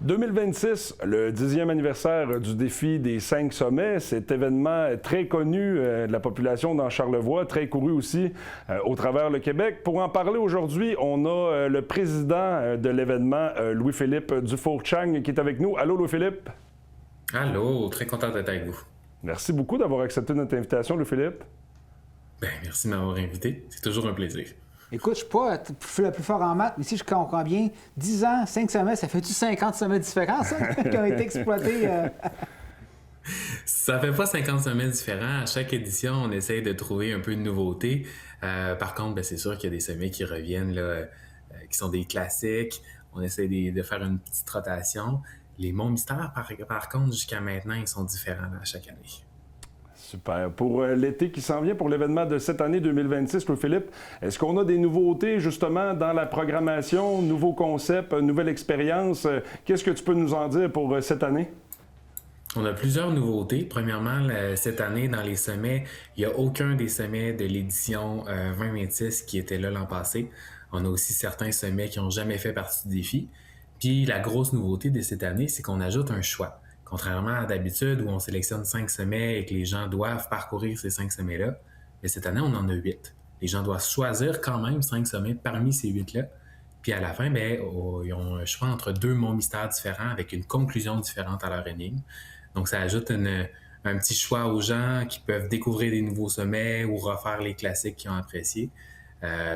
2026, le 10e anniversaire du défi des 5 sommets, cet événement très connu de la population dans Charlevoix, très couru aussi au travers le Québec. Pour en parler aujourd'hui, on a le président de l'événement, Louis-Philippe Dufour-Chang, qui est avec nous. Allô, Louis-Philippe? Allô, très content d'être avec vous. Merci beaucoup d'avoir accepté notre invitation, Louis-Philippe. Merci de m'avoir invité. C'est toujours un plaisir. Écoute, je ne suis pas le plus fort en maths, mais si je comprends bien, 10 ans, 5 sommets, ça fait-tu 50 sommets différents, ça, qui ont été exploités? Ça fait pas 50 sommets différents. À chaque édition, on essaye de trouver un peu de nouveauté. Par contre, c'est sûr qu'il y a des sommets qui reviennent, là, qui sont des classiques. On essaie de faire une petite rotation. Les Monts Mystères, par contre, jusqu'à maintenant, ils sont différents à chaque année. Super. Pour l'été qui s'en vient, pour l'événement de cette année 2026, Louis-Philippe, est-ce qu'on a des nouveautés justement dans la programmation, nouveaux concepts, nouvelles expériences? Qu'est-ce que tu peux nous en dire pour cette année? On a plusieurs nouveautés. Premièrement, cette année, dans les sommets, il n'y a aucun des sommets de l'édition 2026 qui était là l'an passé. On a aussi certains sommets qui n'ont jamais fait partie du défi. Puis la grosse nouveauté de cette année, c'est qu'on ajoute un choix. Contrairement à d'habitude où on sélectionne 5 sommets et que les gens doivent parcourir ces 5 sommets-là, mais cette année, on en a 8. Les gens doivent choisir quand même 5 sommets parmi ces 8-là. Puis à la fin, ils ont un choix entre 2 monts mystères différents avec une conclusion différente à leur énigme. Donc ça ajoute un petit choix aux gens qui peuvent découvrir des nouveaux sommets ou refaire les classiques qu'ils ont appréciés.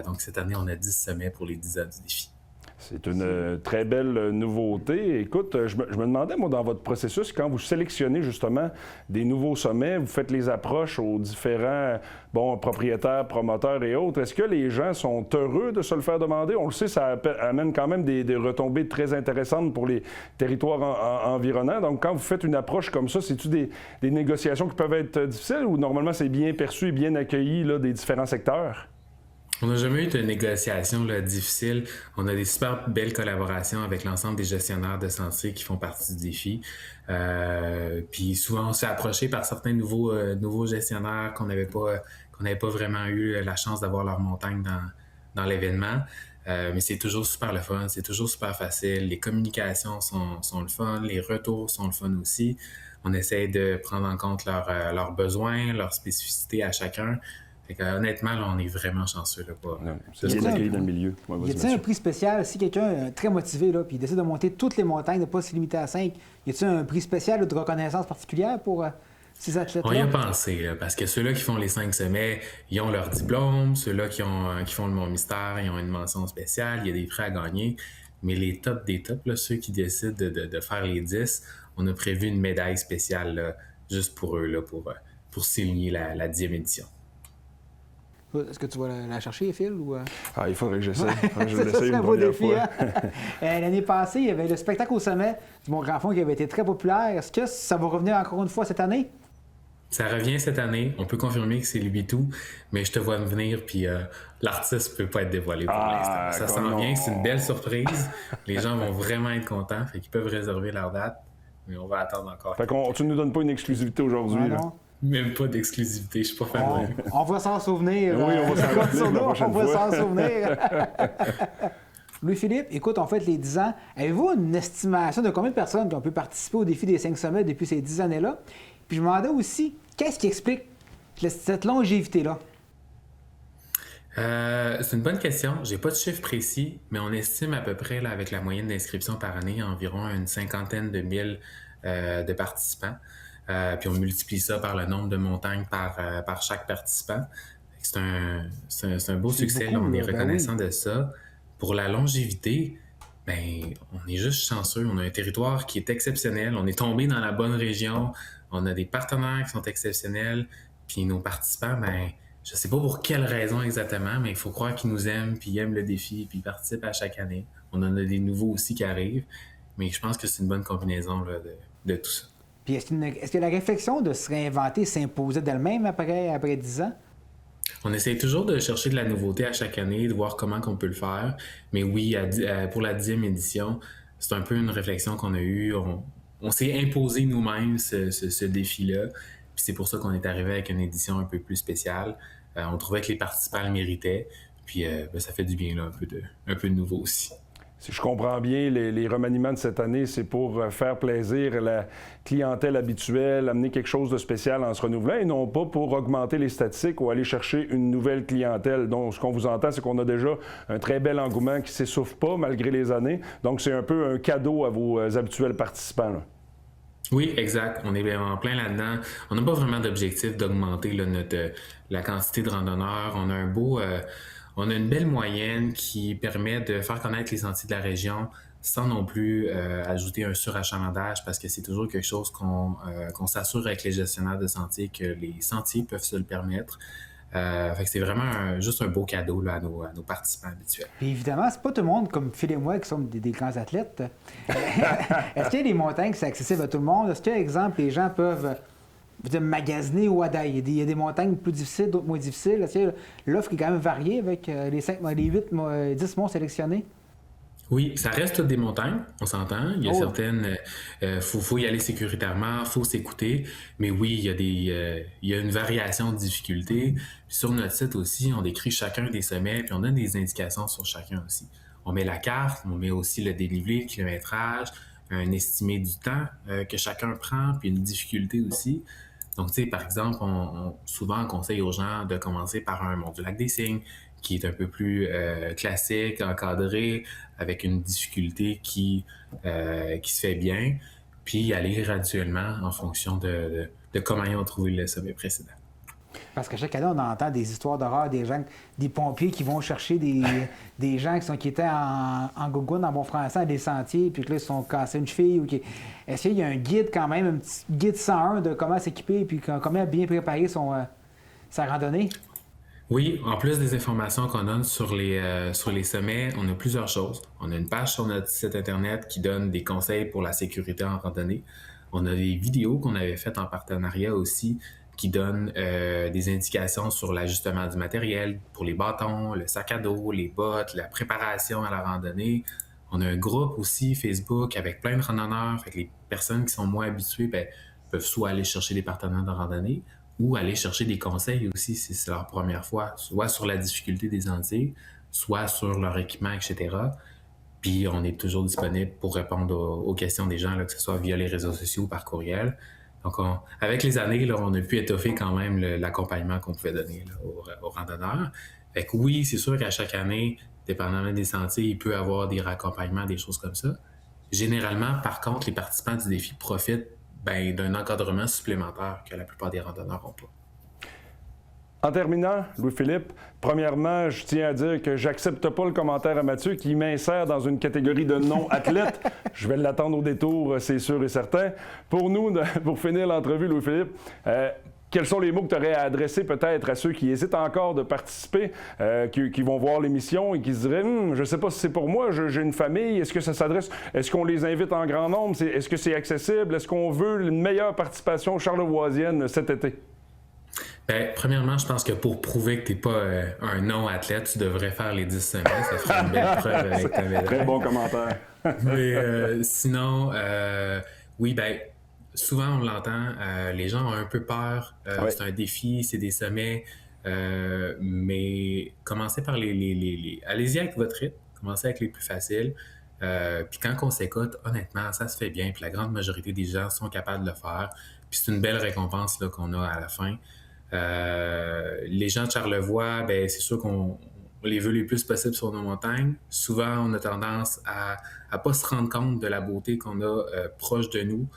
Donc cette année, on a 10 sommets pour les 10 ans du défi. C'est une très belle nouveauté. Écoute, je me demandais, moi, dans votre processus, quand vous sélectionnez justement des nouveaux sommets, vous faites les approches aux différents propriétaires, promoteurs et autres, est-ce que les gens sont heureux de se le faire demander? On le sait, ça amène quand même des retombées très intéressantes pour les territoires environnants. Donc, quand vous faites une approche comme ça, c'est-tu des négociations qui peuvent être difficiles ou normalement c'est bien perçu et bien accueilli là, des différents secteurs? On n'a jamais eu de négociation difficile. On a des super belles collaborations avec l'ensemble des gestionnaires de sentiers qui font partie du défi. Puis souvent, on s'est approché par certains nouveaux gestionnaires qu'on n'avait pas vraiment eu la chance d'avoir leur montagne dans l'événement. Mais c'est toujours super le fun, c'est toujours super facile. Les communications sont le fun, les retours sont le fun aussi. On essaie de prendre en compte leurs besoins, leurs spécificités à chacun. Fait que, honnêtement, là, on est vraiment chanceux. C'est bien accueilli dans le milieu. Ouais, y a-t-il un prix spécial si quelqu'un est très motivé là, puis il décide de monter toutes les montagnes, de ne pas se limiter à 5? Y a-t-il un prix spécial ou de reconnaissance particulière pour ces athlètes-là? On y a pensé, là, parce que ceux-là qui font les 5 sommets, ils ont leur diplôme. Ceux-là qui font le Mont Mystère, ils ont une mention spéciale. Il y a des prix à gagner. Mais les tops des tops, là, ceux qui décident de faire les 10, on a prévu une médaille spéciale là, juste pour eux, là, pour signer la 10e édition. Est-ce que tu vas la chercher, Phil? Ou... il faudrait que j'essaie. Ça serait un beau défi. Hein? L'année passée, il y avait le spectacle au sommet du Mont-Grand-Fond qui avait été très populaire. Est-ce que ça va revenir encore une fois cette année? Ça revient cette année. On peut confirmer que c'est le 8 août, mais je te vois venir, puis l'artiste ne peut pas être dévoilé pour l'instant. Ça s'en vient, c'est une belle surprise. Les gens vont vraiment être contents, fait qu'ils peuvent réserver leur date, mais on va attendre encore. Fait qu'on, tu ne nous donnes pas une exclusivité aujourd'hui. Là. Même pas d'exclusivité, je suis pas fan. On va s'en souvenir. Oui, on va s'en souvenir. Louis-Philippe, écoute, on fait les 10 ans. Avez-vous une estimation de combien de personnes qui ont pu participer au défi des 5 sommets depuis ces 10 années-là? Puis je me demandais aussi, qu'est-ce qui explique cette longévité-là? C'est une bonne question. J'ai pas de chiffre précis, mais on estime à peu près, là, avec la moyenne d'inscription par année, environ une 50aine de mille de participants. Puis on multiplie ça par le nombre de montagnes par chaque participant. C'est un beau succès, beaucoup, là, on est reconnaissant de ça. Pour la longévité, on est juste chanceux. On a un territoire qui est exceptionnel. On est tombé dans la bonne région. On a des partenaires qui sont exceptionnels. Puis nos participants, je sais pas pour quelle raison exactement, mais il faut croire qu'ils nous aiment, puis ils aiment le défi, puis ils participent à chaque année. On en a des nouveaux aussi qui arrivent. Mais je pense que c'est une bonne combinaison là, de tout ça. Puis est-ce que la réflexion de se réinventer s'imposait d'elle-même après 10 ans? On essaie toujours de chercher de la nouveauté à chaque année, de voir comment on peut le faire. Mais oui, pour la 10e édition, c'est un peu une réflexion qu'on a eue. On s'est imposé nous-mêmes ce défi-là. Puis c'est pour ça qu'on est arrivé avec une édition un peu plus spéciale. On trouvait que les participants le méritaient. Puis ça fait du bien, là, un peu de nouveau aussi. Si je comprends bien, les remaniements de cette année, c'est pour faire plaisir à la clientèle habituelle, amener quelque chose de spécial en se renouvelant et non pas pour augmenter les statistiques ou aller chercher une nouvelle clientèle. Donc, ce qu'on vous entend, c'est qu'on a déjà un très bel engouement qui ne s'essouffle pas malgré les années. Donc, c'est un peu un cadeau à vos habituels participants, là. Oui, exact. On est en plein là-dedans. On n'a pas vraiment d'objectif d'augmenter là, la quantité de randonneurs. On a une belle moyenne qui permet de faire connaître les sentiers de la région sans non plus ajouter un surachalandage parce que c'est toujours quelque chose qu'on s'assure avec les gestionnaires de sentiers que les sentiers peuvent se le permettre. Fait que c'est vraiment juste un beau cadeau là, à nos participants habituels. Puis évidemment, c'est pas tout le monde comme Phil et moi qui sommes des grands athlètes. Est-ce qu'il y a des montagnes qui sont accessibles à tout le monde? Est-ce que, par exemple, les gens peuvent magasiner au Wadaï? Il y a des montagnes plus difficiles, d'autres moins difficiles. Est-ce que l'offre est quand même variée avec les 10 monts sélectionnés? Oui, ça reste toutes des montagnes, on s'entend. Il y a certaines, faut y aller sécuritairement, faut s'écouter. Mais oui, il y a une variation de difficulté. Puis sur notre site aussi, on décrit chacun des sommets, puis on donne des indications sur chacun aussi. On met la carte, on met aussi le dénivelé, le kilométrage, un estimé du temps que chacun prend, puis une difficulté aussi. Donc, tu sais, par exemple, souvent on conseille aux gens de commencer par un mont du lac des Cygnes, qui est un peu plus classique, encadré, avec une difficulté qui se fait bien, puis aller graduellement en fonction de comment ils ont trouvé le sommet précédent. Parce que chaque année, on entend des histoires d'horreur, des pompiers qui vont chercher des gens qui étaient en gougoune, en bon français, à des sentiers, puis que là, ils se sont cassés une cheville. Est-ce qu'il y a un guide quand même, un petit guide 101 de comment s'équiper, puis comment bien préparer sa randonnée? Oui, en plus des informations qu'on donne sur les sommets, on a plusieurs choses. On a une page sur notre site Internet qui donne des conseils pour la sécurité en randonnée. On a des vidéos qu'on avait faites en partenariat aussi qui donnent des indications sur l'ajustement du matériel pour les bâtons, le sac à dos, les bottes, la préparation à la randonnée. On a un groupe aussi Facebook avec plein de randonneurs. Fait que les personnes qui sont moins habituées peuvent soit aller chercher des partenaires de randonnée ou aller chercher des conseils aussi si c'est leur première fois, soit sur la difficulté des sentiers, soit sur leur équipement, etc. Puis on est toujours disponible pour répondre aux questions des gens, là, que ce soit via les réseaux sociaux ou par courriel. Donc, avec les années, là, on a pu étoffer quand même l'accompagnement qu'on pouvait donner là, aux randonneurs. Fait que oui, c'est sûr qu'à chaque année, dépendamment des sentiers, il peut y avoir des raccompagnements, des choses comme ça. Généralement, par contre, les participants du défi profitent d'un encadrement supplémentaire que la plupart des randonneurs n'ont pas. En terminant, Louis-Philippe, premièrement, je tiens à dire que j'accepte pas le commentaire à Mathieu qui m'insère dans une catégorie de non-athlètes. Je vais l'attendre au détour, c'est sûr et certain. Pour nous, pour finir l'entrevue, Louis-Philippe, quels sont les mots que tu aurais à adresser peut-être à ceux qui hésitent encore de participer, qui vont voir l'émission et qui se diraient je ne sais pas si c'est pour moi, j'ai une famille, est-ce que ça s'adresse, est-ce qu'on les invite en grand nombre, est-ce que c'est accessible, est-ce qu'on veut une meilleure participation charlevoisienne cet été? Premièrement, je pense que pour prouver que tu n'es pas un non-athlète, tu devrais faire les 10 semaines. Ça ferait une belle preuve avec ta médaille. Très bon commentaire. Mais sinon, oui, souvent on l'entend, les gens ont un peu peur. C'est un défi, c'est des sommets. Mais commencez par allez-y avec votre rythme. Commencez avec les plus faciles. Puis quand on s'écoute, honnêtement, ça se fait bien. Puis la grande majorité des gens sont capables de le faire. Puis c'est une belle récompense là, qu'on a à la fin. Les gens de Charlevoix, c'est sûr qu'on les veut le plus possible sur nos montagnes. Souvent, on a tendance à ne pas se rendre compte de la beauté qu'on a proche de nous.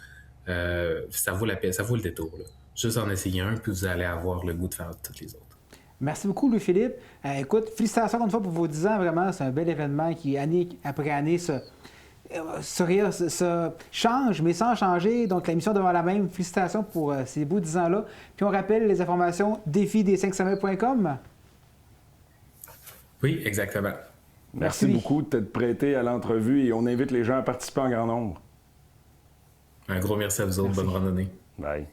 Ça vaut la peine, ça vaut le détour. Là. Juste en essayer un, puis vous allez avoir le goût de faire toutes les autres. Merci beaucoup, Louis-Philippe. Écoute, félicitations une fois pour vos 10 ans. Vraiment, c'est un bel événement qui, année après année, se change, mais sans changer. Donc, la mission demeure la même. Félicitations pour ces beaux 10 ans-là. Puis, on rappelle les informations défidés5sommets.com. Oui, exactement. Merci beaucoup de t'être prêté à l'entrevue et on invite les gens à participer en grand nombre. Un gros merci à vous autres. Bonne randonnée. Bye.